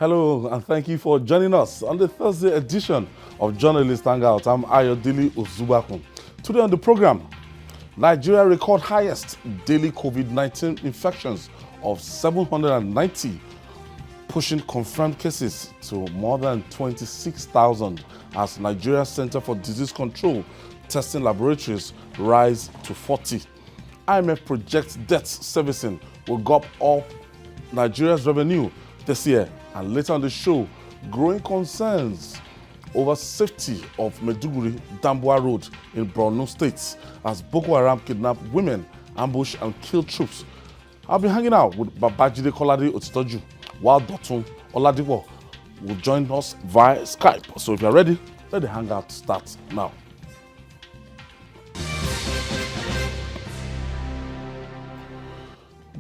Hello, and thank you for joining us on the Thursday edition of Journalists Hangout. I'm Ayodele Ozugbakun. Today on the program, Nigeria record highest daily COVID-19 infections of 790, pushing confirmed cases to more than 26,000 as Nigeria Center for Disease Control testing laboratories rise to 40. IMF projects debt servicing will gulp up Nigeria's revenue this year. And later on the show, growing concerns over safety of Maiduguri, Damboa Road in Borno State as Boko Haram kidnap women, ambush and kill troops. I'll be hanging out with Babajide Kolade-Otitoju while Dotun Oladipo will join us via Skype. So if you're ready, let the hangout start now.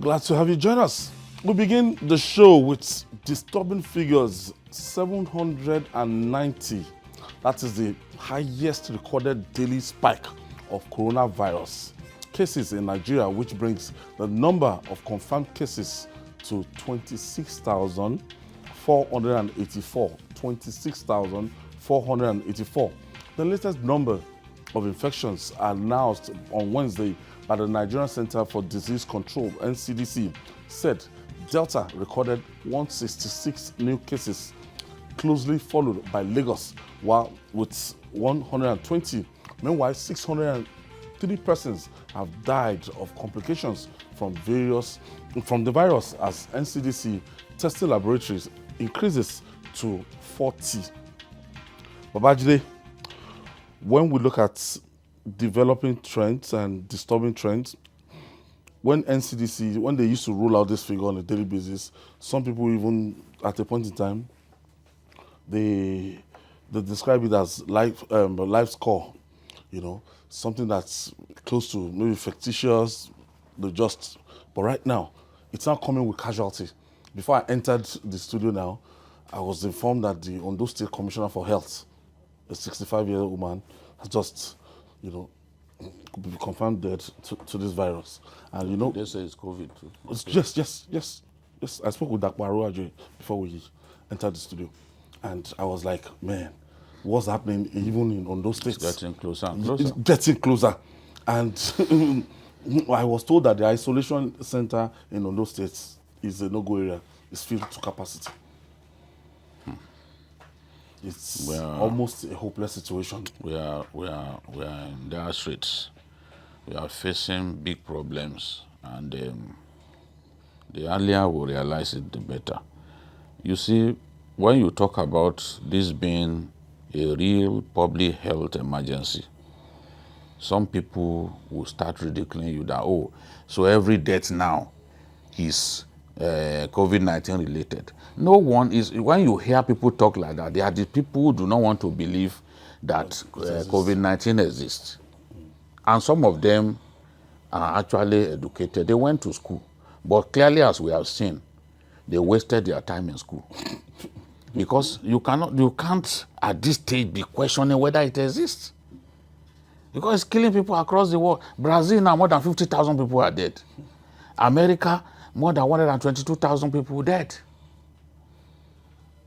Glad to have you join us. We begin the show with disturbing figures. 790. That is the highest recorded daily spike of coronavirus cases in Nigeria, which brings the number of confirmed cases to 26,484. 26,484. The latest number of infections announced on Wednesday by the Nigerian Center for Disease Control, NCDC, said Delta recorded 166 new cases, closely followed by Lagos, while with 120. Meanwhile, 603 persons have died of complications from the virus as NCDC testing laboratories increases to 40. Babajide, when we look at developing trends and disturbing trends, when NCDC, when they used to roll out this figure on a daily basis, some people even at a point in time, they describe it as life score, something that's close to maybe fictitious. But right now, it's not coming with casualty. Before I entered the studio now, I was informed that the Ondo State Commissioner for Health, a 65-year-old woman, has just, could be confirmed dead to this virus. And they say it's COVID too. Yes. I spoke with Dr. Aroaje before we entered the studio. And I was like, man, what's happening even in Ondo State? It's getting closer and closer. It's getting closer. And I was told that the isolation center in Ondo State is a no-go area. It's filled to capacity. It's almost a hopeless situation. We are in dire straits. We are facing big problems, and the earlier we realize it, the better. You see, when you talk about this being a real public health emergency, some people will start ridiculing you that, so every death now is COVID-19 related. No one is. When you hear people talk like that, they are the people who do not want to believe that COVID-19 exists. And some of them are actually educated. They went to school. But clearly, as we have seen, they wasted their time in school. Because you can't at this stage be questioning whether it exists. Because it's killing people across the world. Brazil now, more than 50,000 people are dead. America, more than 122,000 people dead.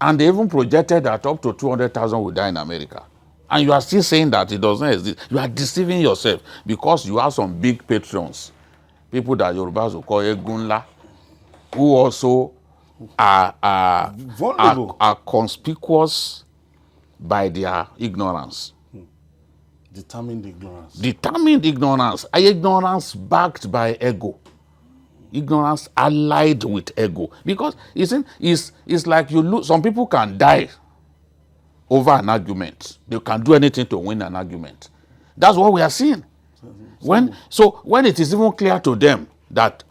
And they even projected that up to 200,000 will die in America. And you are still saying that it doesn't exist. You are deceiving yourself because you have some big patrons, people that Yorubas will call Egunla, who also are conspicuous by their ignorance. Determined ignorance. Determined ignorance. Ignorance backed by ego. Ignorance allied with ego. Because it's like you lose. Some people can die over an argument. They can do anything to win an argument. That's what we are seeing. When it is even clear to them that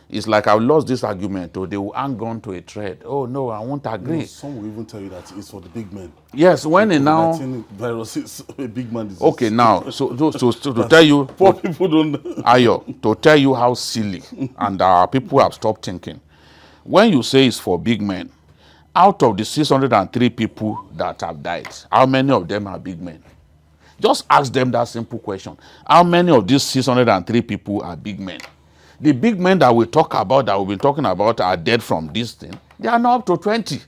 it's like I've lost this argument, or they will hang on to a thread. Oh no, I won't agree. Some will even tell you that it's for the big men. Yes, when they now virus is a big man disease. Okay, now so to tell you, poor people don't. Ayo, to tell you how silly and our people have stopped thinking. When you say it's for big men, out of the 603 people that have died, how many of them are big men? Just ask them that simple question. How many of these 603 people are big men? The big men that we talk about, that we've been talking about, are dead from this thing. They are now up to 20.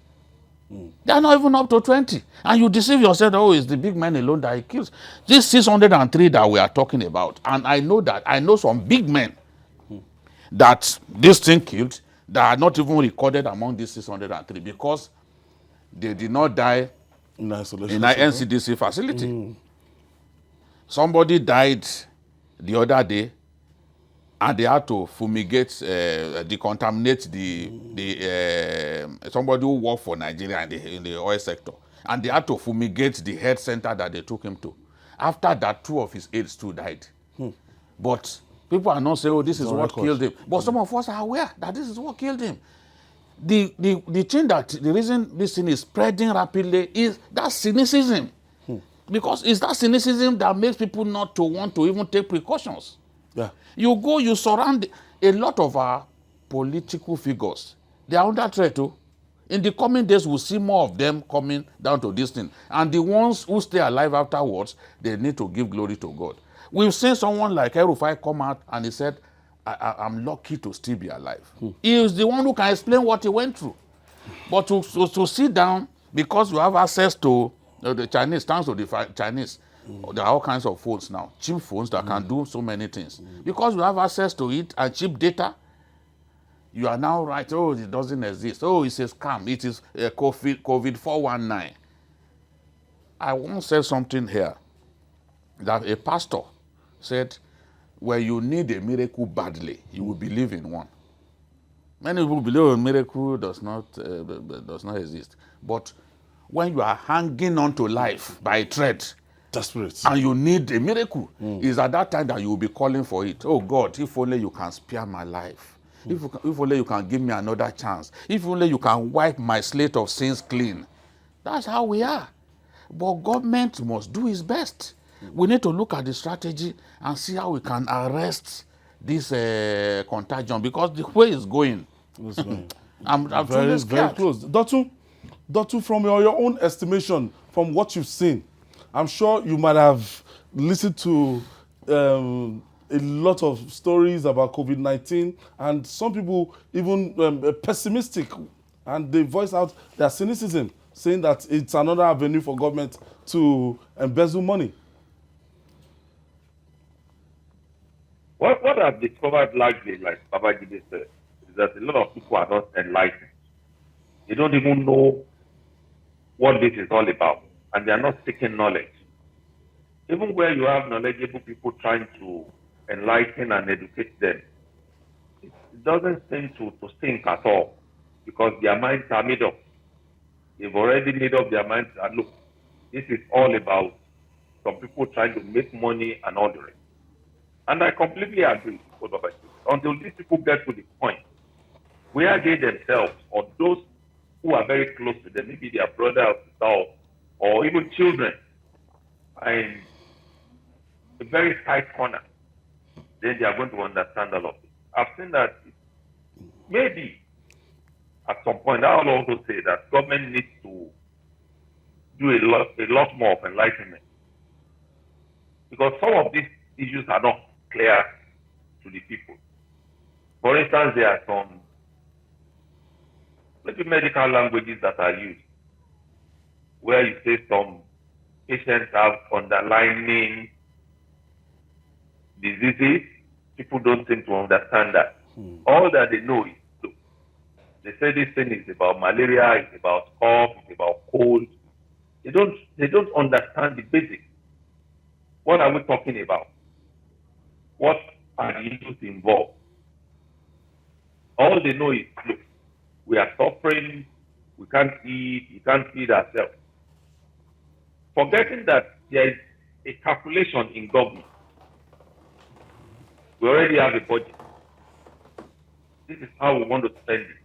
They are not even up to 20. And you deceive yourself, oh, it's the big man alone that he kills. This 603 that we are talking about, and I know some big men that this thing killed that are not even recorded among these 603 because they did not die In isolation. in an NCDC facility. Somebody died the other day, and they had to fumigate, decontaminate somebody who worked for Nigeria in the oil sector, and they had to fumigate the health center that they took him to. After that, 2 of his aides too died. But people are not saying, oh, this is what killed him. But some of us are aware that this is what killed him. The reason this thing is spreading rapidly is that cynicism. Because it's that cynicism that makes people not to want to even take precautions. Yeah. You surround a lot of our political figures. They are under threat too. In the coming days, we'll see more of them coming down to this thing. And the ones who stay alive afterwards, they need to give glory to God. We've seen someone like El-Rufai come out and he said, I'm lucky to still be alive. He is the one who can explain what he went through. But to sit down, because you have access to the Chinese, thanks to the Chinese, there are all kinds of phones now, cheap phones that can do so many things. Because you have access to it and cheap data, you are now right, oh, it doesn't exist. Oh, it's a scam. It is COVID-419. I once said something here that a pastor said, when you need a miracle badly, you will believe in one. Many people believe a miracle does not exist. But when you are hanging on to life by a thread, Desperate. and you need a miracle, it's at that time that you will be calling for it. Oh God, if only you can spare my life. If only you can give me another chance. If only you can wipe my slate of sins clean. That's how we are. But government must do its best. We need to look at the strategy and see how we can arrest this contagion, because the way it's going, I'm truly scared. Very close. Dotun, from your own estimation, from what you've seen, I'm sure you might have listened to a lot of stories about COVID-19, and some people even pessimistic, and they voice out their cynicism, saying that it's another avenue for government to embezzle money. What I've discovered largely, like Babajide said, is that a lot of people are not enlightened. They don't even know what this is all about, and they are not seeking knowledge. Even where you have knowledgeable people trying to enlighten and educate them, it doesn't seem to sink at all, because their minds are made up. They've already made up their minds that, look, this is all about some people trying to make money and all the rest. And I completely agree with what Babajide said. Until these people get to the point where they themselves, or those who are very close to them, maybe their brother or sister, or even children, are in a very tight corner, then they are going to understand all of it. I've seen that maybe at some point, I will also say that government needs to do a lot more of enlightenment, because some of these issues are not clear to the people. For instance, there are some maybe medical languages that are used where you say some patients have underlying diseases. People don't seem to understand that. All that they know is, look, they say this thing is about malaria, it's about cough, it's about cold. They don't understand the basics. What are we talking about? What are the issues involved? All they know is, look, we are suffering, we can't eat, we can't feed ourselves. Forgetting that there is a calculation in government. We already have a budget. This is how we want to spend it.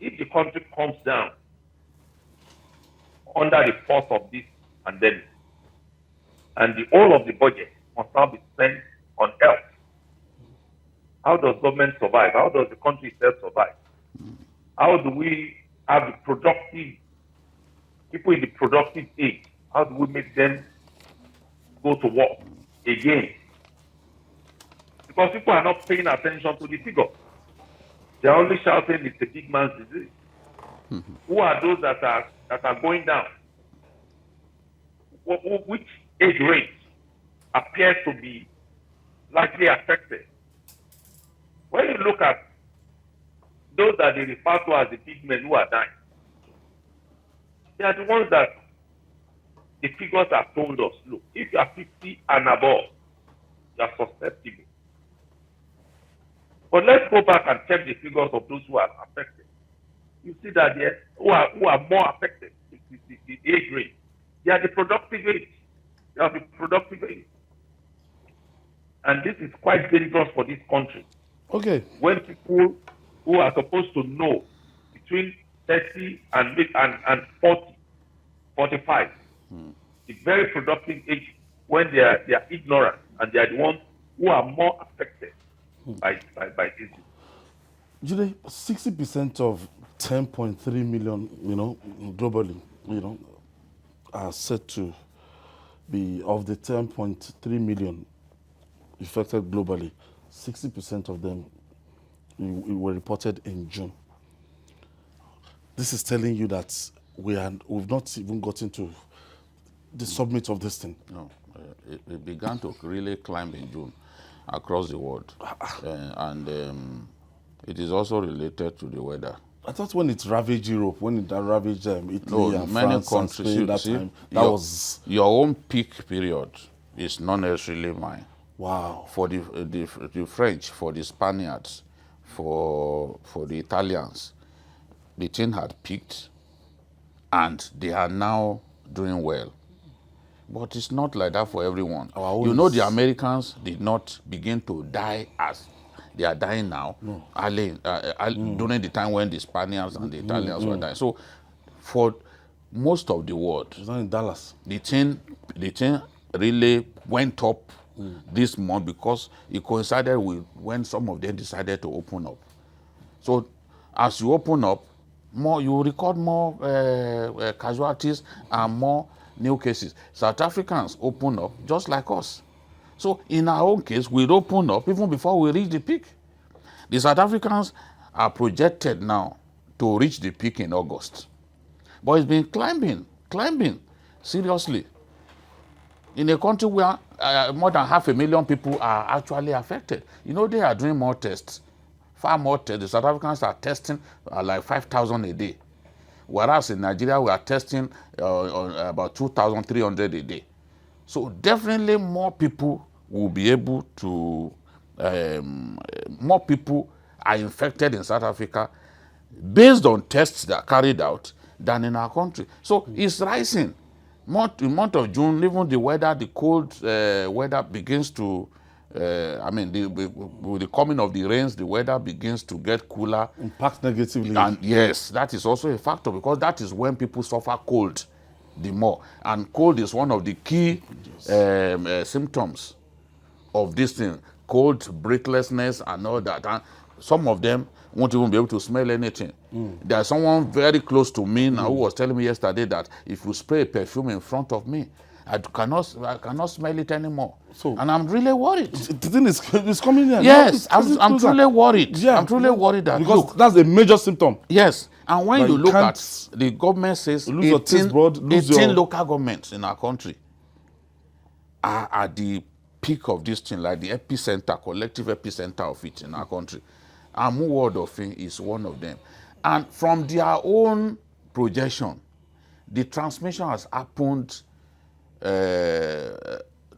If the country comes down under the force of this pandemic, and the whole of the budget must now be spent on health, how does government survive? How does the country itself survive? How do we have the productive people in the productive age? How do we make them go to work again? Because people are not paying attention to the figure. They're only shouting it's a big man's disease. Who are those that are going down? Which age range appears to be likely affected? When you look at those that they refer to as the big men who are dying, they are the ones that the figures have told us, look, if you are 50 and above, you are susceptible. But let's go back and check the figures of those who are affected. You see that who are more affected, the age range. They are the productive age. They are the productive age. And this is quite dangerous for this country. Okay. When people who are supposed to know between 30 and 40, 45, the very productive age, when they are ignorant and they are the ones who are more affected by this. Jude, 60% of 10.3 million, globally, are said to be of the 10.3 million affected globally. 60% of them were reported in June. This is telling you that we've not even gotten to the summit of this thing. No, it began to really climb in June across the world, and it is also related to the weather. I thought when it ravaged Europe, when it ravaged Italy and many France countries, and Spain, that was your own peak period is not necessarily mine. Wow. For the French, for the Spaniards, for the Italians, the thing had peaked, and they are now doing well. But it's not like that for everyone. The Americans did not begin to die as they are dying now, during the time when the Spaniards and the Italians were dying. So for most of the world, it's not in Dallas. The thing really went up this month because it coincided with when some of them decided to open up. So as you open up, you record more casualties and more new cases. South Africans open up just like us. So in our own case, we'd open up even before we reach the peak. The South Africans are projected now to reach the peak in August. But it's been climbing seriously. In a country where more than 500,000 people are actually affected. They are doing more tests, far more tests. The South Africans are testing like 5,000 a day. Whereas in Nigeria, we are testing about 2,300 a day. So definitely more people will be able to, more people are infected in South Africa based on tests that are carried out than in our country. So it's rising. In the month of June, even the weather, the cold weather begins to, with the coming of the rains, the weather begins to get cooler. Impacts negatively. And yes, that is also a factor because that is when people suffer cold the more. And cold is one of the key symptoms of this thing. Cold, breathlessness and all that. And some of them won't even be able to smell anything. There's someone very close to me now who was telling me yesterday that if you spray a perfume in front of me, I cannot smell it anymore. And I'm really worried. The thing is, it's coming here. Yes, I'm truly worried. Yeah, I'm truly worried that because that's a major symptom. Yes, and when you look at the government says 18 local governments in our country are at the peak of this thing, like the epicenter, collective epicenter of it in our country. Amu Wardofin is one of them. And from their own projection, the transmission has happened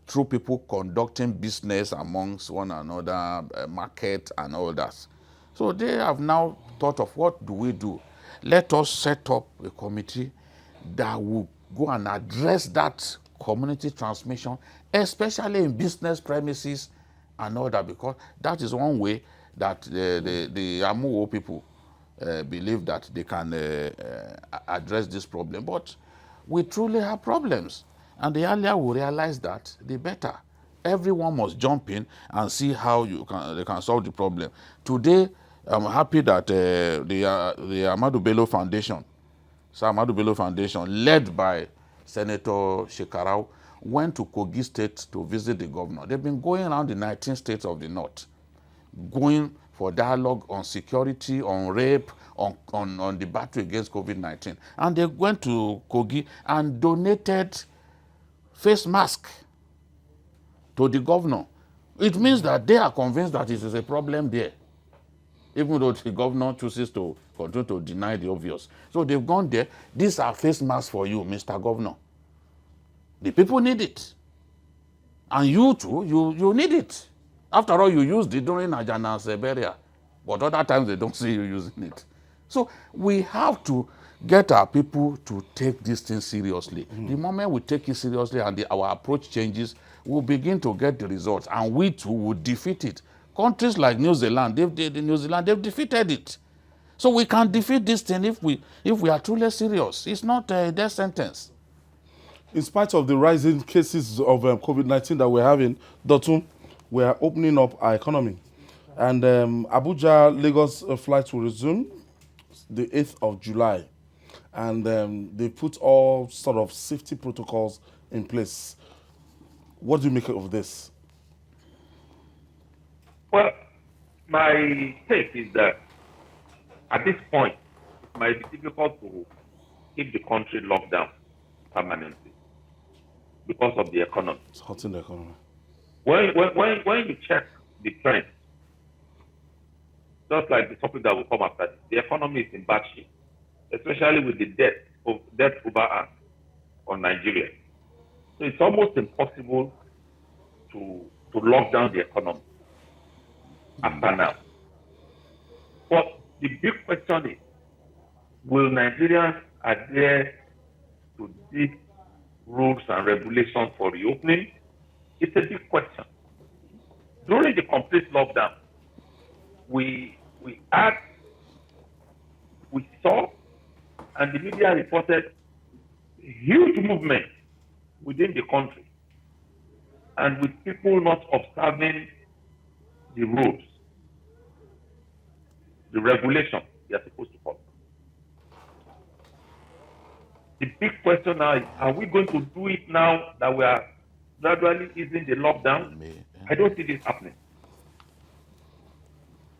through people conducting business amongst one another, market and all that. So they have now thought of what do we do? Let us set up a committee that will go and address that community transmission, especially in business premises and all that, because that is one way that the Amuwo people believe that they can address this problem. But we truly have problems. And the earlier we realize that, the better. Everyone must jump in and see how they can solve the problem. Today, I'm happy that the Ahmadu Bello Foundation, Sir Ahmadu Bello Foundation, led by Senator Shekarau, went to Kogi State to visit the governor. They've been going around the 19 states of the north, going for dialogue on security, on rape, on the battle against COVID-19. And they went to Kogi and donated face mask to the governor. It means that they are convinced that it is a problem there, even though the governor chooses to continue to deny the obvious. So they've gone there. These are face masks for you, Mr. Governor. The people need it. And you too, you need it. After all, you used it during Ajana's burial. But other times they don't see you using it. So we have to get our people to take this thing seriously. The moment we take it seriously and our approach changes, we'll begin to get the results. And we too will defeat it. Countries like New Zealand, they've defeated it. So we can defeat this thing if we are truly serious. It's not a death sentence. In spite of the rising cases of COVID-19 that we're having, Dotun, we are opening up our economy. And Abuja-Lagos flights will resume the 8th of July. And they put all sort of safety protocols in place. What do you make of this? Well, my take is that at this point, it might be difficult to keep the country locked down permanently because of the economy. It's hurting the economy. When you check the trend, just like the topic that will come after, the economy is in bad shape, especially with the debt over on Nigeria. So it's almost impossible to lock down the economy after now. But the big question is, will Nigerians adhere to these rules and regulations for reopening? It's a big question. During the complete lockdown, we saw, and the media reported, huge movement within the country, and with people not observing the rules, the regulations they are supposed to follow. The big question now is, are we going to do it now that we are gradually easing the lockdown? I don't see this happening.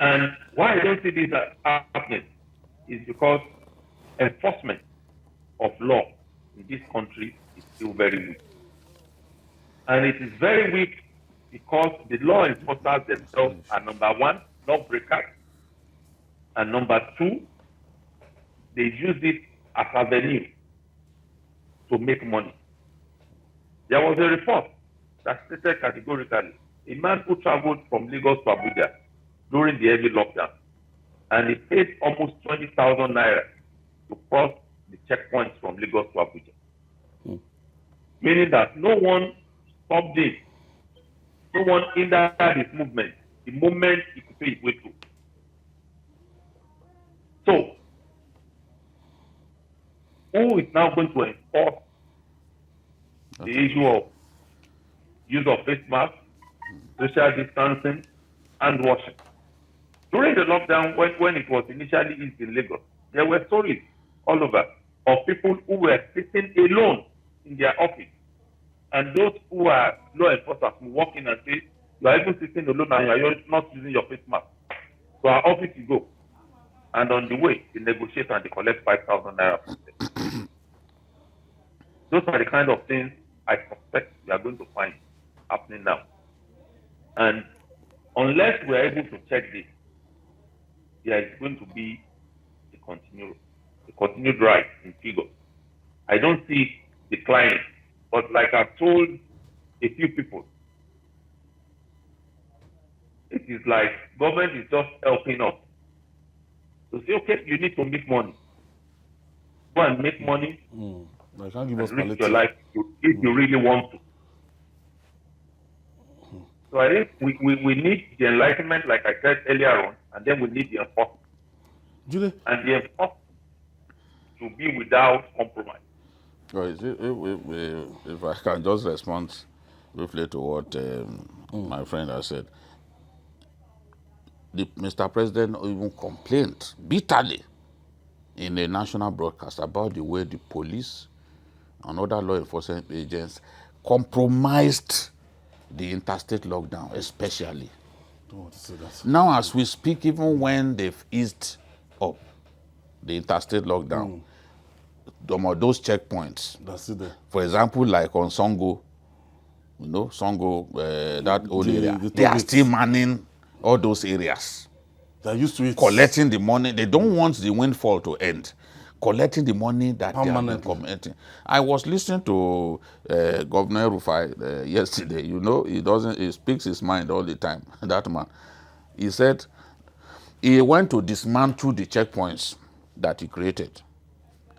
And why I don't see this happening is because enforcement of law in this country is still very weak. And it is very weak because the law enforcers themselves are, number one, lawbreakers, and number two, they use it as a venue to make money. There was a report that stated categorically, a man who traveled from Lagos to Abuja during the heavy lockdown, and he paid almost 20,000 naira to cross the checkpoints from Lagos to Abuja. Meaning that no one stopped it, no one hindered his movement the moment he could pay his way through. So, who is now going to enforce the issue of use of face masks, social distancing, and washing? During the lockdown, when it was initially eased in Lagos, there were stories all over of people who were sitting alone in their office. And those who are law enforcers will walk in and say, you are even sitting alone and you are not using your face mask. So our office you go. And on the way, they negotiate and they collect 5,000 naira from them. Those are the kind of things I suspect we are going to find happening now. And unless we are able to check this, there is going to be a continued rise in figures. I don't see declining, but like I've told a few people, it is like government is just helping us to say, okay, you need to make money. Go and make money I can't give us and risk palliative. your life if you really want to. So I think we need the enlightenment, like I said earlier on, and then we need the enforcement. Julie? And the enforcement to be without compromise. Well, if I can just respond briefly to what my friend has said. Mr. President even complained bitterly in a national broadcast about the way the police and other law enforcement agents compromised the interstate lockdown, especially. Don't want to say that. Now, as we speak, even when they've eased up the interstate lockdown, those checkpoints, That's it there. for example, like on Songo, that old area, the they are toll still gates. manning all those areas, They're used to it. collecting the money. They don't want the windfall to end. Collecting the money that they have been Permanently. collecting. I was listening to Governor Rufai yesterday. He speaks his mind all the time. That man, he said he went to dismantle the checkpoints that he created,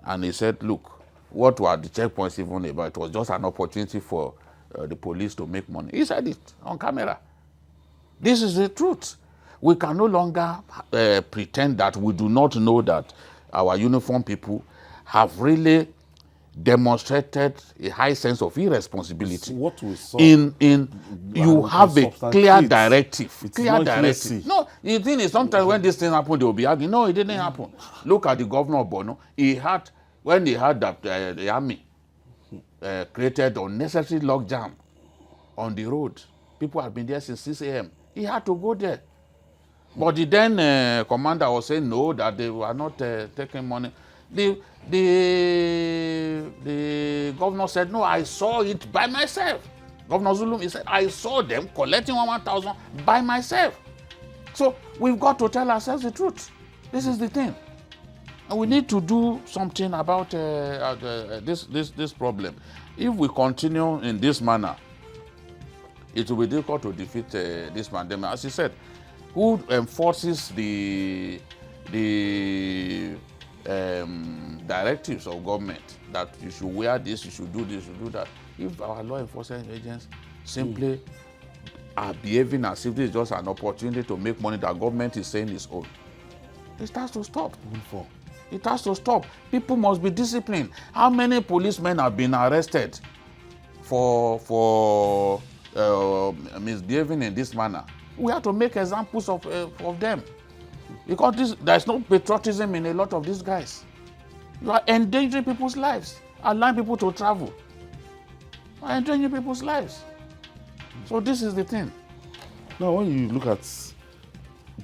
and he said, "Look, what were the checkpoints even about? It was just an opportunity for the police to make money." He said it on camera. This is the truth. We can no longer pretend that we do not know that our uniformed people have really demonstrated a high sense of irresponsibility. What we saw. You have a clear substantiate. directive. It's Clear not directive. messy. No, the thing is, sometimes when this thing happen, they will be arguing. No, it didn't happen. Look at the governor of Borno. When he had that the army created unnecessary logjam on the road. People had been there since 6 a.m. He had to go there. But the then commander was saying no, that they were not taking money. The governor said, no, I saw it by myself. Governor Zulum, he said, I saw them collecting 1,000 by myself. So we've got to tell ourselves the truth. This is the thing. And we need to do something about this problem. If we continue in this manner, it will be difficult to defeat this pandemic. As you said, who enforces the directives of government that you should wear this, you should do this, you should do that? If our law enforcement agents simply are behaving as if this is just an opportunity to make money that government is saying is owed, it has to stop. It has to stop. People must be disciplined. How many policemen have been arrested for misbehaving in this manner? We have to make examples of them, because there's no patriotism in a lot of these guys. You are endangering people's lives, allowing people to travel. You are endangering people's lives. So this is the thing. Now, when you look at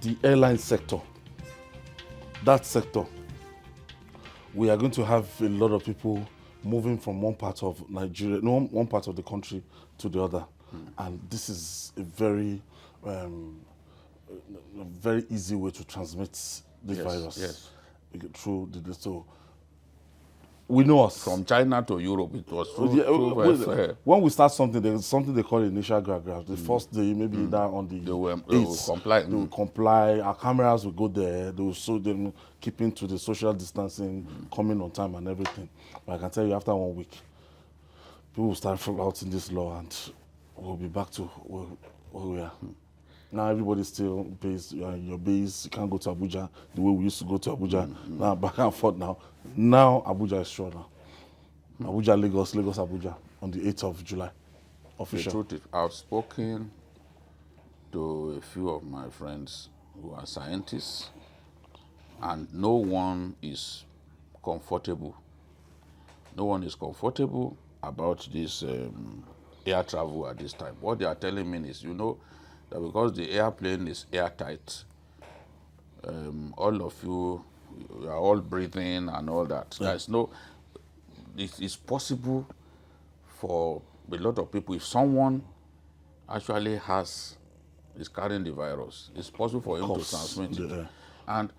the airline sector, that sector, we are going to have a lot of people moving from one part of Nigeria, one part of the country to the other. And this is a very easy way to transmit this virus. Yes. Through so we know us. From China to Europe, it was through, when we start something, there's something they call initial graph. The first day, maybe that on the they will 8th, comply. They will comply. Our cameras will go there. They will show them keeping to the social distancing, coming on time and everything. But I can tell you, after 1 week, people will start flouting this law, and we'll be back to where we are. Now everybody still based in your base. You can't go to Abuja the way we used to go to Abuja. Now back and forth now. Now Abuja is sure now. Abuja, Lagos, Abuja on the 8th of July. Official. The truth is, I've spoken to a few of my friends who are scientists, and no one is comfortable. No one is comfortable about this air travel at this time. What they are telling me is, that because the airplane is airtight, all of you are all breathing and all that. Yeah. It's possible for a lot of people, if someone actually is carrying the virus, it's possible for him to transmit it. Yeah. And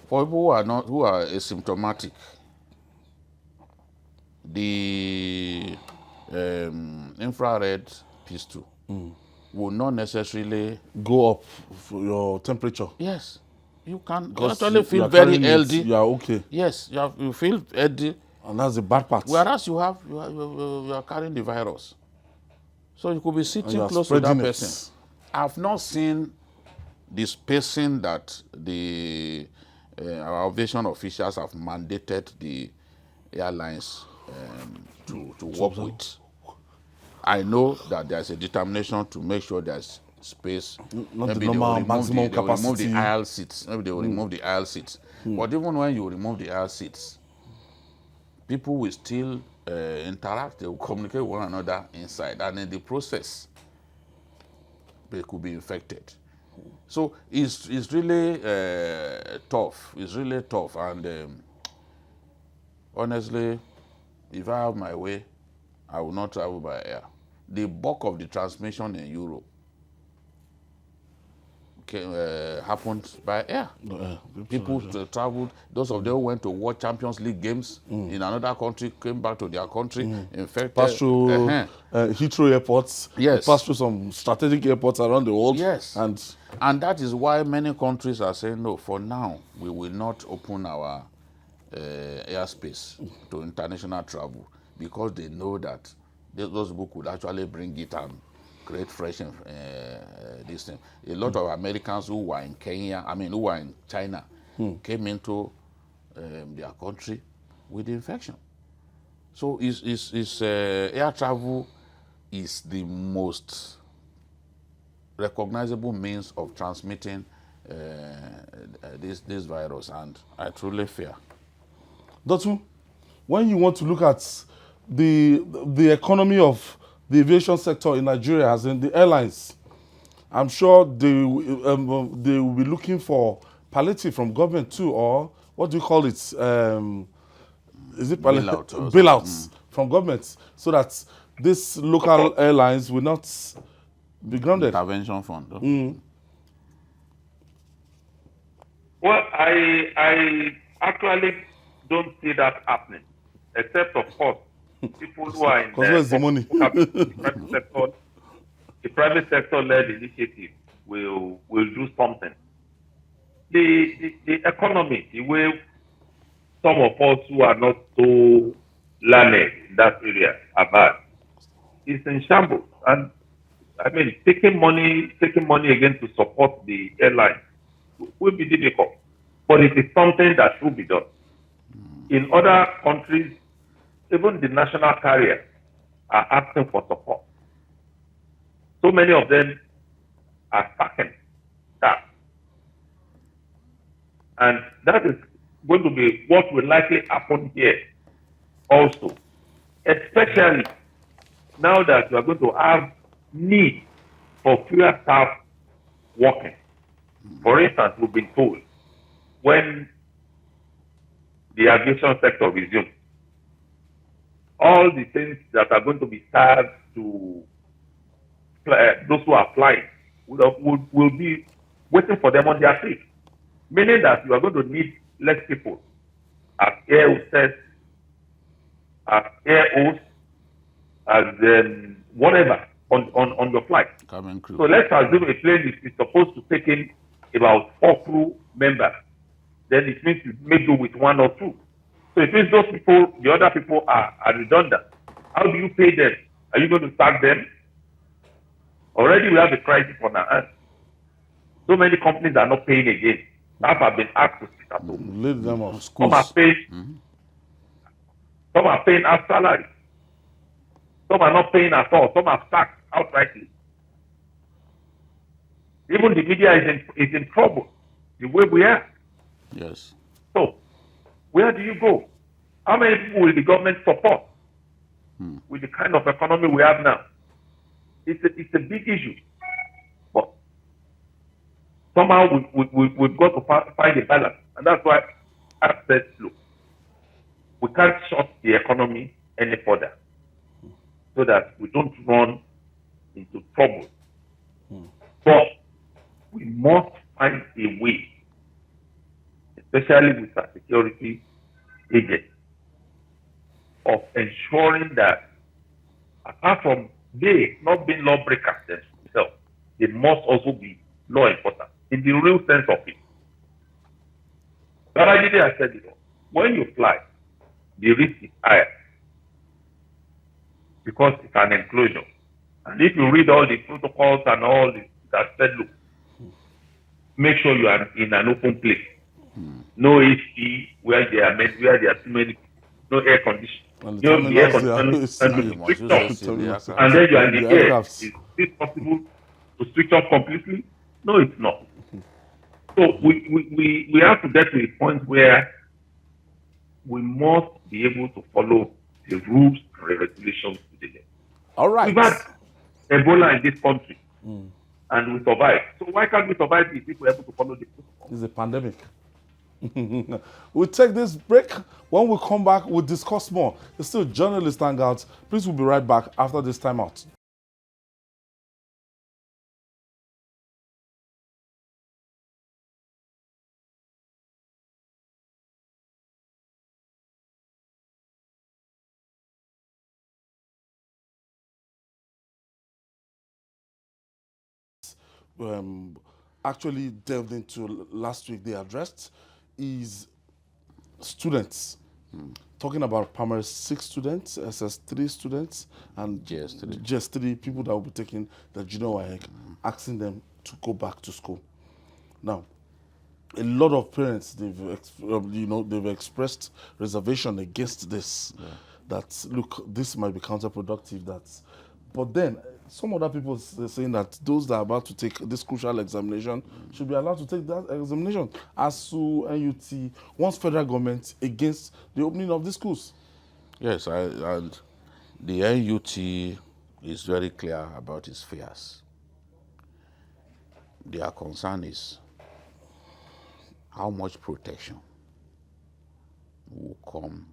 for people who are asymptomatic, the infrared pistol will not necessarily go up for your temperature. Yes, you can actually feel very healthy. You are okay. Yes, you feel healthy. And that's the bad part. Whereas you are carrying the virus, so you could be sitting close to that person. I've not seen the spacing that our aviation officials have mandated the airlines to work with. I know that there's a determination to make sure there's space. Not maybe the normal maximum capacity. Remove the aisle seats. Maybe they will remove the aisle seats. But even when you remove the aisle seats, people will still interact. They will communicate with one another inside, and in the process, they could be infected. So it's really tough. It's really tough. And honestly, if I have my way, I will not travel by air. The bulk of the transmission in Europe happened by air. People traveled. Those of them who went to watch Champions League games in another country came back to their country. In fact, Pass through Heathrow airports. Yes. Pass through some strategic airports around the world. Yes. And that is why many countries are saying, no, for now, we will not open our airspace to international travel, because they know that those people could actually bring it and create fresh this thing. A lot of Americans who were in who were in China, came into their country with the infection. So air travel is the most recognizable means of transmitting this virus, and I truly fear. Dotun, when you want to look at the economy of the aviation sector in Nigeria, as in the airlines, I'm sure they will be looking for palliative from government too, or what do you call it? Is it bailouts from government, so that these local airlines will not be grounded? Intervention fund. Well, I actually don't see that happening, except, of course, people who are in where's the money? The private sector-led initiative will do something. The economy, the way some of us who are not so learned in that area are bad, is in shambles. And I mean, taking money again to support the airline will be difficult, but it is something that should be done. In other countries, even the national carriers are asking for support. So many of them are sacking staff. And that is going to be what will likely happen here also, especially now that you are going to have need for fewer staff working. For instance, we've been told when the aviation sector resumes, all the things that are going to be served to those who are flying will be waiting for them on their feet, meaning that you are going to need less people as air hostess, as air hosts, as whatever on your flight. So let's assume a plane is supposed to take in about 4 crew members. Then it means you may do with 1 or 2. So it means those people, the other people are redundant. How do you pay them? Are you going to sack them? Already we have a crisis on our hands. So many companies are not paying again. Staff have been asked to sit at home. Lead them off. Some are paying as salary. Some are not paying at all. Some are sacked outrightly. Even the media is in trouble the way we are. Yes. So, where do you go? How many people will the government support with the kind of economy we have now? It's a big issue. But somehow we've got to find a balance. And that's why I said, look, we can't shut the economy any further so that we don't run into trouble. But we must find a way, especially with our security agents, of ensuring that apart from they not being lawbreakers themselves, they must also be law enforcers in the real sense of it. But I said it all. When you fly, the risk is higher because it's an enclosure. And if you read all the protocols and all this, that said, look, make sure you are in an open place. No AC where there are too many, no air conditioning. And then you are in the air. Is it possible to switch off completely? No, it's not. So we have to get to a point where we must be able to follow the rules and regulations to the letter. All right. We've had Ebola in this country, and we survived. So So why can't we survive this if we're able to follow the protocol? It's a pandemic. We'll take this break. When we come back, we'll discuss more. It's still Journalists Hangout. Please, we'll be right back after this time out. Actually delved into last week, they addressed is students. Talking about primary 6 students, SS3 students, and GS3 people that will be taking the junior WAEC, asking them to go back to school. Now, a lot of parents, they've expressed reservation against this. Yeah. That look, this might be counterproductive. But then some other people are saying that those that are about to take this crucial examination should be allowed to take that examination. ASU, NUT, wants federal government against the opening of the schools. Yes, and the NUT is very clear about its fears. Their concern is how much protection will come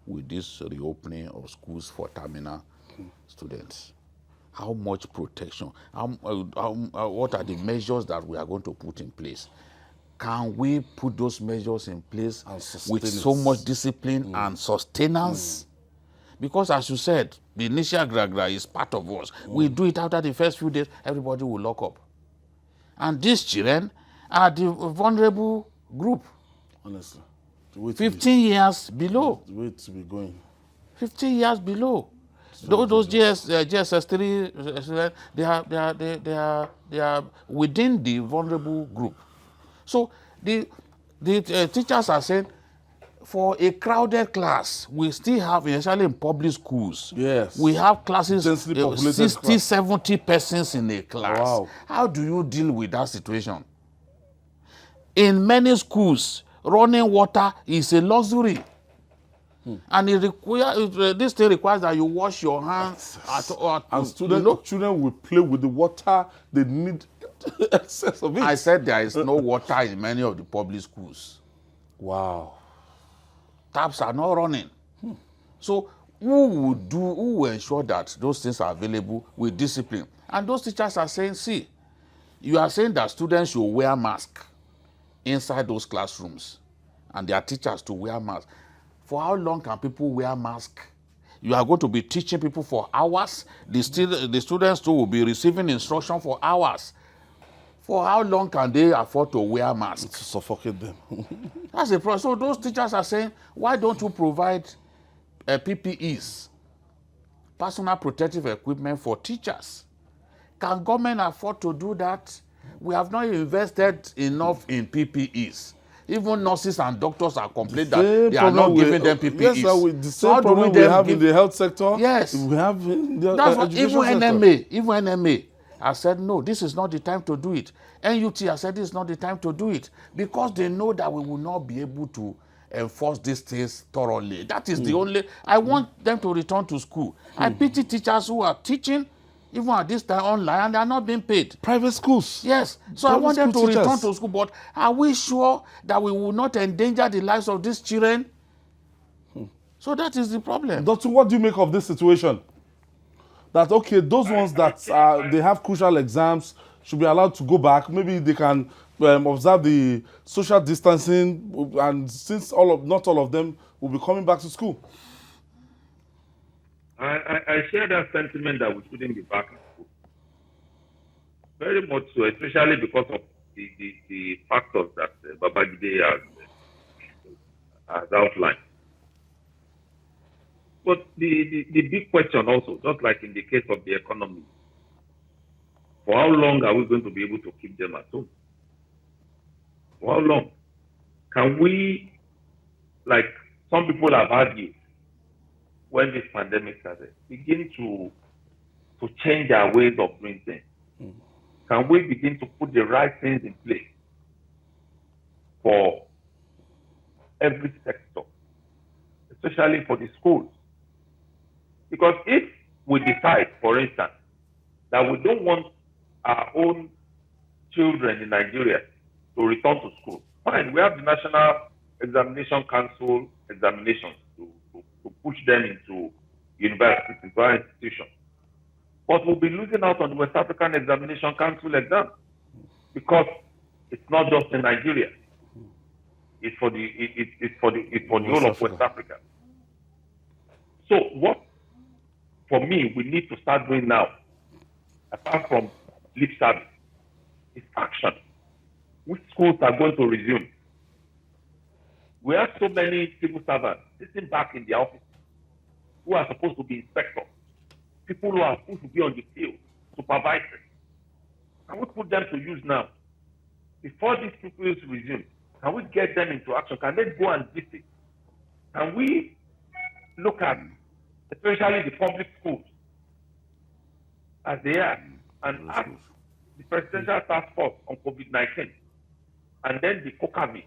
with this reopening of schools for terminal students. How much protection? What are the measures that we are going to put in place? Can we put those measures in place with so much discipline and sustenance? Because as you said, the initial gragra is part of us. We do it after the first few days, everybody will lock up. And these children are the vulnerable group. Honestly. 15 years below. The way to be going. 15 years below. Those GSS3, they are within the vulnerable group. So the teachers are saying, for a crowded class, we still have, especially in public schools, yes, we have classes, 60, class. 70 persons in a class. Wow. How do you deal with that situation? In many schools, running water is a luxury. And this thing requires that you wash your hands. And children will play with the water. They need excess of it. I said there is no water in many of the public schools. Wow. Taps are not running. So who will ensure that those things are available with discipline? And those teachers are saying, see, you are saying that students should wear masks inside those classrooms and their teachers to wear masks. For how long can people wear masks? You are going to be teaching people for hours. The students too will be receiving instruction for hours. For how long can they afford to wear masks? To suffocate them. That's the problem. So those teachers are saying, why don't you provide PPEs, personal protective equipment for teachers? Can government afford to do that? We have not invested enough in PPEs. Even nurses and doctors are complaining that they are not giving them PPEs. Yes, sir, the same problem we have in the health sector. Yes. We have in the That's what education even sector. Even NMA has said, no, this is not the time to do it. NUT has said this is not the time to do it because they know that we will not be able to enforce these things thoroughly. That is the only... I want them to return to school. I pity teachers who are teaching even at this time online, and they are not being paid. Private schools. Yes. So Private I want them to teachers. return to school, but are we sure that we will not endanger the lives of these children? So that is the problem. Doctor, what do you make of this situation? That, okay, those ones that they have crucial exams should be allowed to go back. Maybe they can observe the social distancing, and since not all of them will be coming back to school. I share that sentiment that we shouldn't be back in school. Very much so, especially because of the factors that Babajide has outlined. But the big question also, just like in the case of the economy, for how long are we going to be able to keep them at home? For how long? Can we, like some people have argued, when this pandemic started, begin to change our ways of doing things? Can we begin to put the right things in place for every sector, especially for the schools? Because if we decide, for instance, that we don't want our own children in Nigeria to return to school. Fine, we have the National Examination Council examinations to push them into universities, into our institutions. But we'll be losing out on the West African Examination Council exam because it's not just in Nigeria. It's for the whole of West Africa. So what, for me, we need to start doing now, apart from lip service, is action. Which schools are going to resume? We have so many civil servants sitting back in the office who are supposed to be inspectors, people who are supposed to be on the field, supervisors. Can we put them to use now? Before these people resume, can we get them into action? Can they go and visit? Can we look at, especially the public schools, as they are, and ask the Presidential Task Force on COVID-19, and then the COCAVI?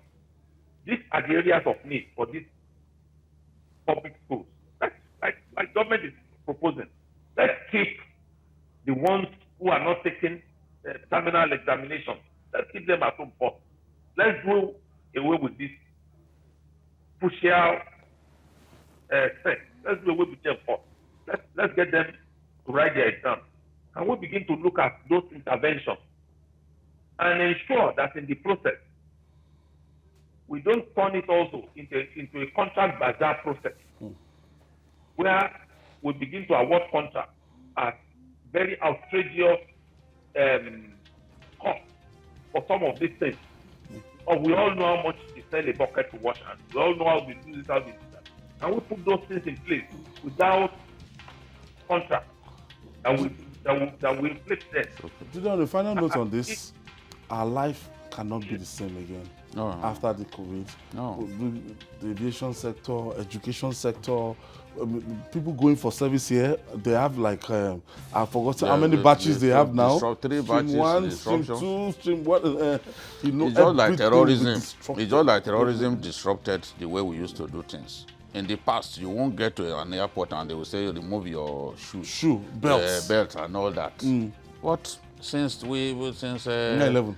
These are the areas of need for these public schools. That's like government is proposing. Let's keep the ones who are not taking terminal examinations. Let's keep them at home first. Let's do away with this crucial set. Let's do away with them first. Let's get them to write their exams. And we begin to look at those interventions and ensure that in the process, we don't turn it also into a contract bazaar process where we begin to award contracts at very outrageous cost for some of these things. Or we all know how much to sell a bucket to wash hands. We all know how we do this, how we do that. And we put those things in place without contract that we inflict them. Gideon, the final note on this, our life cannot be the same again after the COVID. No. The aviation sector, education sector, people going for service here, they have like, I forgot how many batches they have now. 3 batches, stream 1, stream 2, stream 1. It's just like terrorism. It's just like terrorism disrupted the way we used to do things. In the past, you won't get to an airport and they will say remove your belts, and all that. But since 9/11,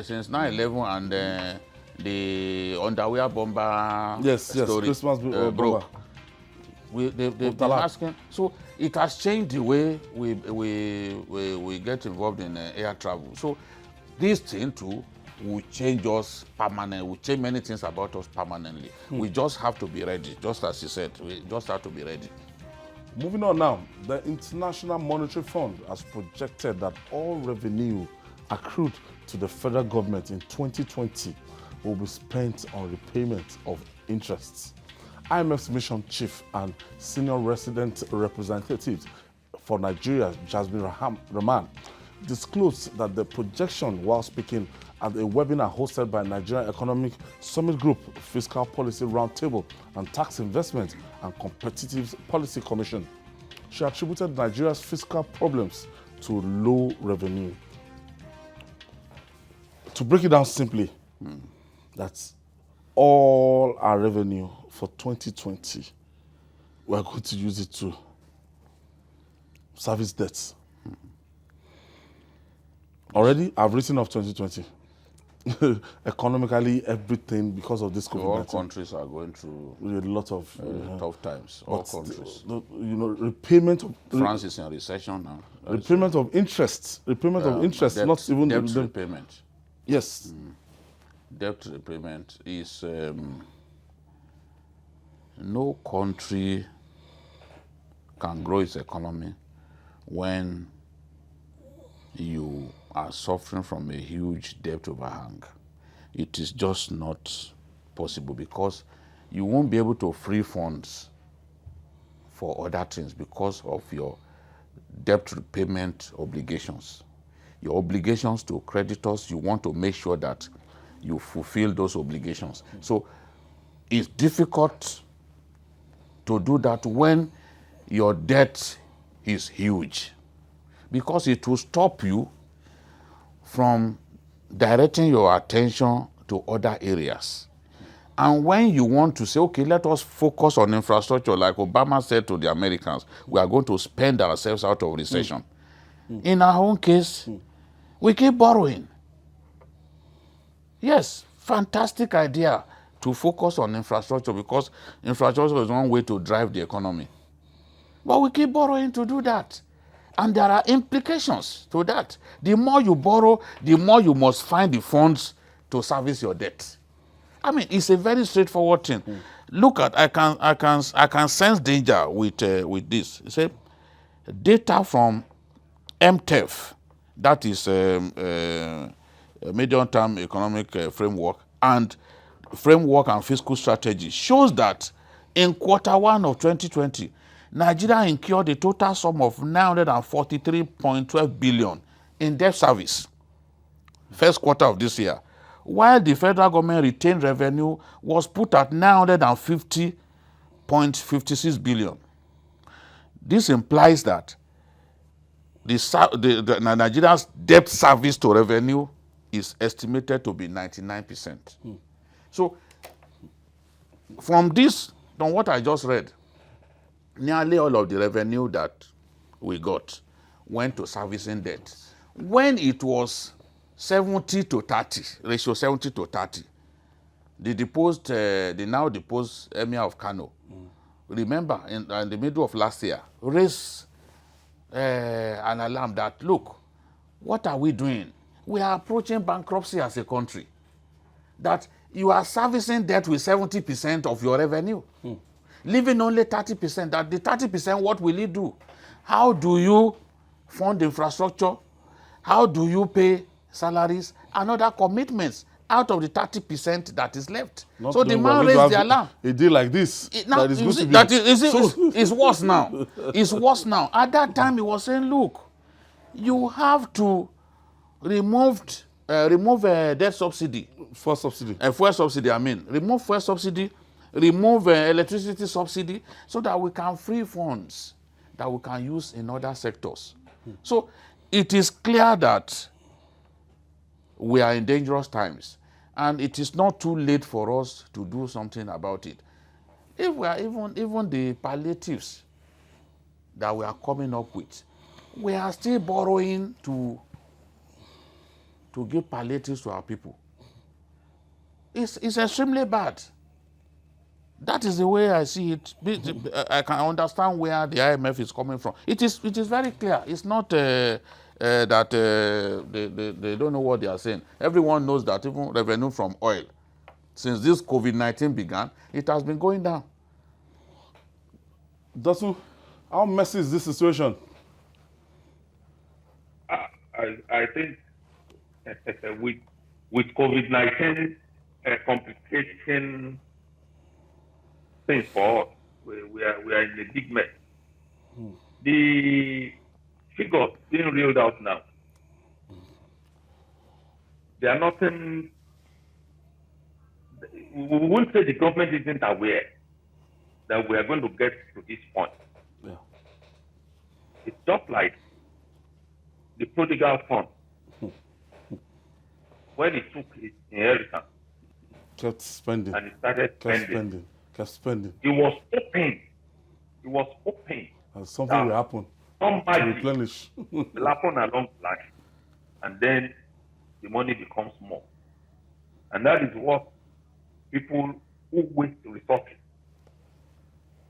since 9/11 and the underwear bomber story Christmas broke, they've been asking. So it has changed the way we get involved in air travel. So this thing too will change us permanently. Will change many things about us permanently. We just have to be ready. Just as you said, we just have to be ready. Moving on now, the International Monetary Fund has projected that all revenue accrued to the federal government in 2020 will be spent on repayment of interests. IMF's mission chief and senior resident representative for Nigeria, Jasmine Rahman, disclosed that the projection while speaking at a webinar hosted by Nigerian Economic Summit Group, Fiscal Policy Roundtable, and Tax Investment and Competitive Policy Commission. She attributed Nigeria's fiscal problems to low revenue. To break it down simply, that's all our revenue for 2020. We're going to use it to service debts. Already, I've written off 2020. Economically, everything because of this COVID-19. All countries are going through a lot of tough times. All countries. Repayment of France is in recession now. Repayment of interest. Repayment of interest. Debt, not even debt repayment. Yes. Debt repayment is no country can grow its economy when you are suffering from a huge debt overhang. It is just not possible because you won't be able to free funds for other things because of your debt repayment obligations. Your obligations to creditors, you want to make sure that you fulfill those obligations. So it's difficult to do that when your debt is huge because it will stop you from directing your attention to other areas. And when you want to say, okay, let us focus on infrastructure, like Obama said to the Americans, we are going to spend ourselves out of recession. In our own case, we keep borrowing. Yes, fantastic idea to focus on infrastructure, because infrastructure is one way to drive the economy. But we keep borrowing to do that. And there are implications to that. The more you borrow, the more you must find the funds to service your debt. I mean, it's a very straightforward thing. Look at, I can sense danger with this. You say, data from MTEF, that is medium-term economic framework and fiscal strategy, shows that in Q1 of 2020, Nigeria incurred a total sum of 943.12 billion in debt service. First quarter of this year, while the federal government retained revenue was put at 950.56 billion. This implies that the Nigeria's debt service to revenue is estimated to be 99%. So, from what I just read, nearly all of the revenue that we got went to servicing debt. When it was 70 to 30, ratio 70 to 30, the now deposed Emir of Kano, remember, in the middle of last year, raised an alarm that, look, what are we doing? We are approaching bankruptcy as a country. That you are servicing debt with 70% of your revenue, leaving only 30%. That the 30%, what will it do? How do you fund infrastructure? How do you pay salaries and other commitments out of the 30% that is left? Not So the doing man well. raised the alarm. A deal like this, Now, that is you going see, to be... that it's worse now. It's worse now. At that time, he was saying, look, you have to remove debt subsidy. Fuel subsidy. Fuel subsidy, I mean. Remove fuel subsidy, remove electricity subsidy, so that we can free funds that we can use in other sectors. So it is clear that we are in dangerous times, and it is not too late for us to do something about it. If we are even the palliatives that we are coming up with, we are still borrowing to give palliatives to our people. It's extremely bad. That is the way I see it. I can understand where the IMF is coming from. It is very clear. It's not that they don't know what they are saying. Everyone knows that even revenue from oil, since this COVID-19 began, it has been going down. Dotun, how messy is this situation? I think with COVID-19 complicating things for us, we are in a big mess. The figures being reeled out now, they are nothing. We won't say the government isn't aware that we are going to get to this point. Yeah. It's just like the prodigal son. When he took his inheritance, Kept spending. and he started Kept spending. he was hoping. And something will happen Some to magic replenish. will happen along the line, and then the money becomes more. And that is what people who waste resources,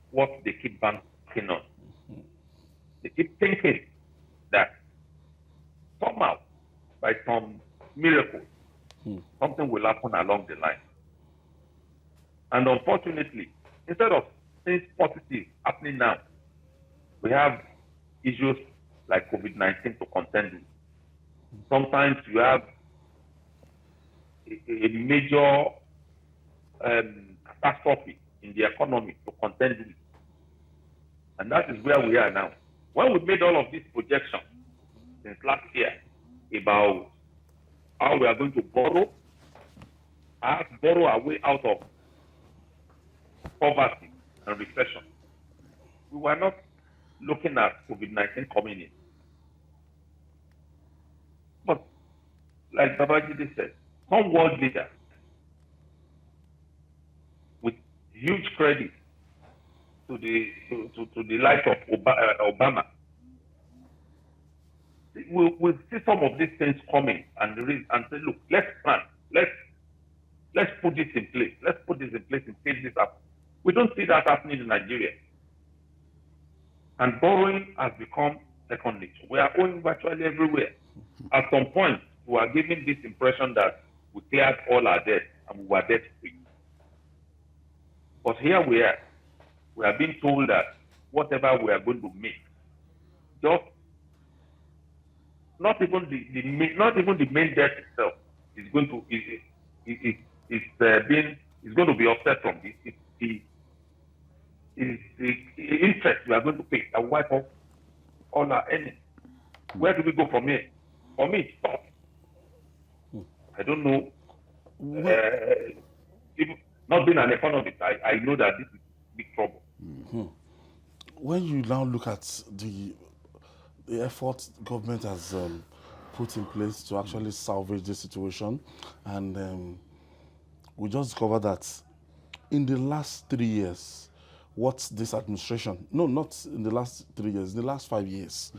what they keep banking on. They keep thinking that somehow, by some miracle, something will happen along the line. And unfortunately, instead of things positive happening now, we have issues like COVID-19 to contend with. Sometimes you have a major catastrophe in the economy to contend with. And that is where we are now. When we made all of these projections since last year about how we are going to borrow our way out of poverty and recession, we were not looking at COVID-19 coming in. But like Babajide said, some world leaders with huge credit to the likes of Obama, we'll see some of these things coming and say, look, let's plan, let's let's put this in place. Let's put this in place and take this up. We don't see that happening in Nigeria. And borrowing has become second nature. We are owing virtually everywhere. At some point, we are given this impression that we cleared all our debt and we were debt free. But here we are being told that whatever we are going to make, just not even the main debt itself is going to be offset from this. It's the interest we are going to pay that wipe off all our earnings. Where do we go from here? For me, it stops. I don't know. Even not being an economist, I know that this is big trouble. When you now look at the effort government has put in place to actually salvage the situation, and we just discovered that in the last 3 years, what this administration, no, not in the last 3 years, in the last 5 years,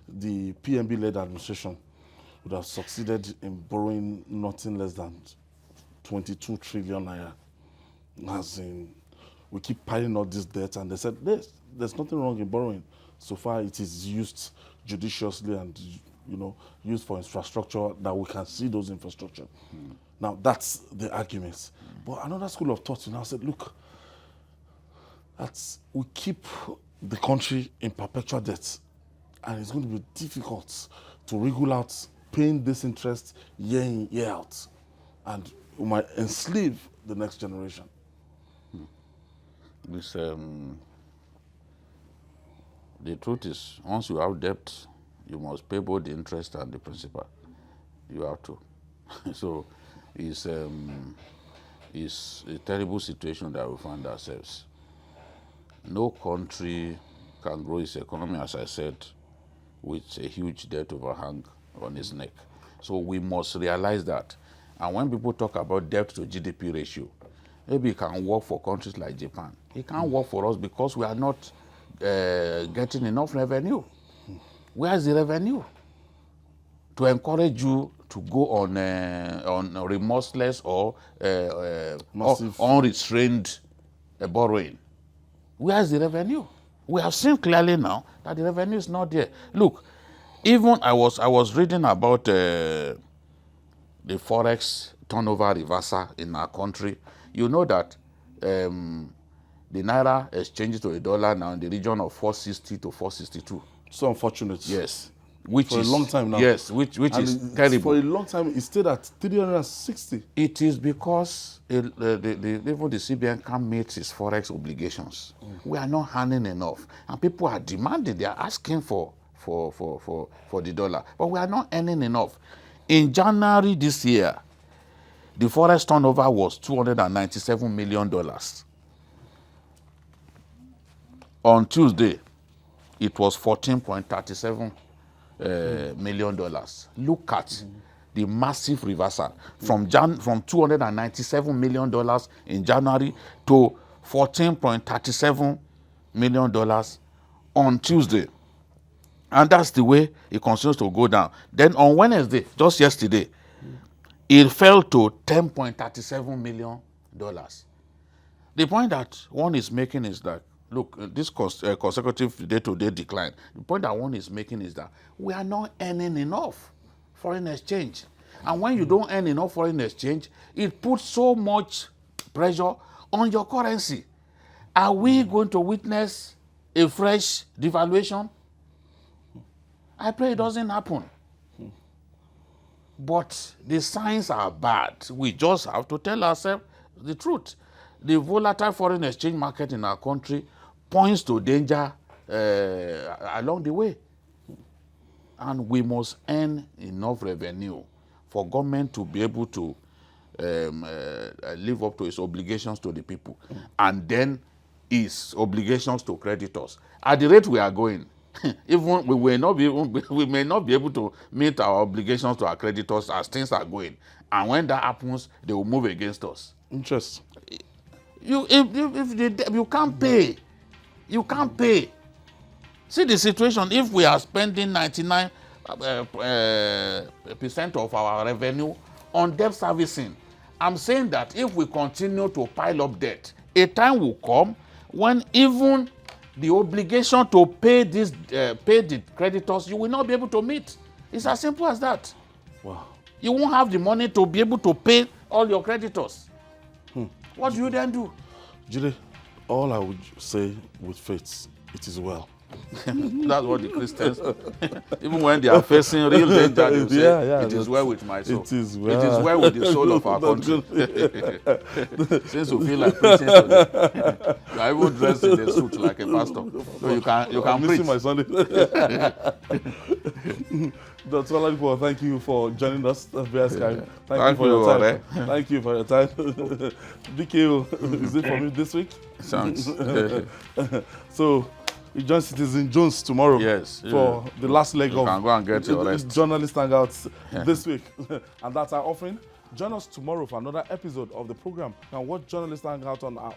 the PMB-led administration would have succeeded in borrowing nothing less than 22 trillion naira. As in, we keep piling up this debt, and they said there's nothing wrong in borrowing. So far, it is used judiciously and used for infrastructure that we can see those infrastructure. Now that's the argument. But another school of thought now said, look, that's we keep the country in perpetual debt, and it's going to be difficult to wriggle out paying this interest year in, year out, and we might enslave the next generation. This, the truth is, once you have debt, you must pay both the interest and the principal. You have to. So it's a terrible situation that we find ourselves. No country can grow its economy, as I said, with a huge debt overhang on its neck. So we must realize that. And when people talk about debt to GDP ratio, maybe it can work for countries like Japan. It can't work for us because we are not getting enough revenue. Where is the revenue? To encourage you to go on remorseless or unrestrained borrowing. Where is the revenue? We have seen clearly now that the revenue is not there. Look, even I was reading about the forex turnover reversal in our country. You know that the naira exchanges to a dollar now in the region of 460 to 462. So unfortunate. Yes. Which for is a long time now. Yes, which is terrible. For a long time, it stayed at 360. It is because even the CBN can't meet its forex obligations. We are not earning enough, and people are demanding. They are asking for the dollar, but we are not earning enough. In January this year, the forex turnover was $297 million. On Tuesday, it was $14.37 million. Look at the massive reversal from $297 million in January to $14.37 million on Tuesday. And that's the way it continues to go down. Then on Wednesday, just yesterday, it fell to $10.37 million. The point that one is making is that, look, this consecutive day-to-day decline, the point that one is making is that we are not earning enough foreign exchange. And when you don't earn enough foreign exchange, it puts so much pressure on your currency. Are we going to witness a fresh devaluation? I pray it doesn't happen. But the signs are bad. We just have to tell ourselves the truth. The volatile foreign exchange market in our country points to danger along the way. And we must earn enough revenue for government to be able to live up to its obligations to the people. And then its obligations to creditors. At the rate we are going, even we may not be able to meet our obligations to our creditors as things are going. And when that happens, they will move against us. Interest. If you can't pay, you can't pay. See the situation. If we are spending 99% of our revenue on debt servicing, I'm saying that if we continue to pile up debt, a time will come when even the obligation to pay pay the creditors, you will not be able to meet. It's as simple as that. Wow. You won't have the money to be able to pay all your creditors. What do you then do? Jide, all I would say with faith, it is well. That's what the Christians, even when they are facing real danger, they will say, it is well with my soul. It is well. It is well with the soul of our country. Since you feel like preaching today, you are even dressed in a suit like a pastor. So you can I'm preach. missing my Sunday. Dotun Oladipo, thank you for joining us via Skype. Thank you for your time. Thank you for your time. BK, is it for me this week? Thanks. So, we join Citizen Jones tomorrow for the last leg of can go and get your rest. Journalists Hangout this week. And that's our offering. Join us tomorrow for another episode of the program. You can watch Journalists Hangout on our